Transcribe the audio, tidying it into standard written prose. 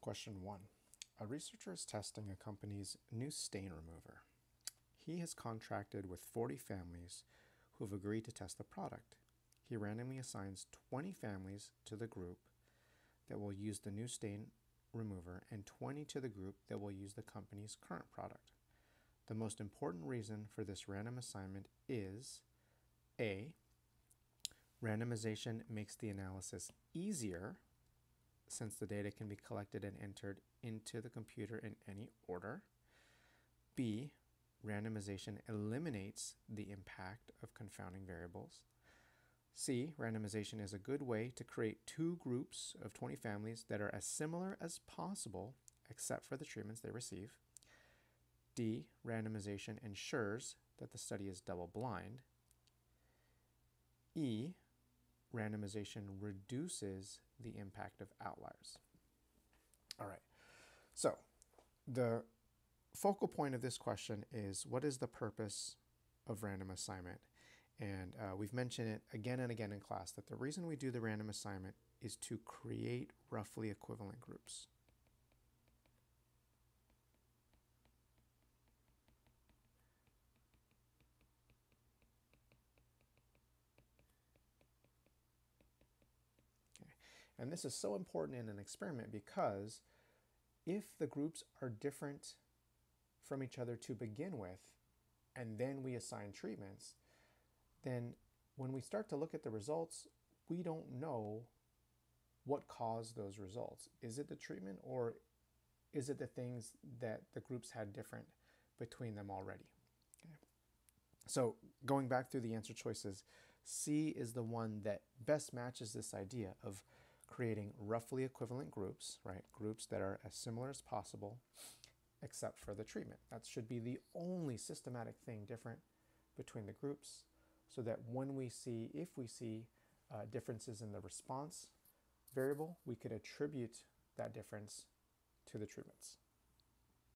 Question 1. A researcher is testing a company's new stain remover. He has contracted with 40 families who have agreed to test the product. He randomly assigns 20 families to the group that will use the new stain remover and 20 to the group that will use the company's current product. The most important reason for this random assignment is A. Randomization makes the analysis easier since the data can be collected and entered into the computer in any order. B. Randomization eliminates the impact of confounding variables. C. Randomization is a good way to create two groups of 20 families that are as similar as possible except for the treatments they receive. D. Randomization ensures that the study is double-blind. E. Randomization reduces the impact of outliers. All right, so the focal point of this question is, what is the purpose of random assignment? And we've mentioned it again and again in class that the reason we do the random assignment is to create roughly equivalent groups. And this is so important in an experiment because if the groups are different from each other to begin with, and then we assign treatments, then when we start to look at the results, we don't know what caused those results. Is it the treatment, or is it the things that the groups had different between them already? Okay. So going back through the answer choices, C is the one that best matches this idea of creating roughly equivalent groups, right? Groups that are as similar as possible, except for the treatment. That should be the only systematic thing different between the groups, so that when we see, if we see differences in the response variable, we could attribute that difference to the treatments.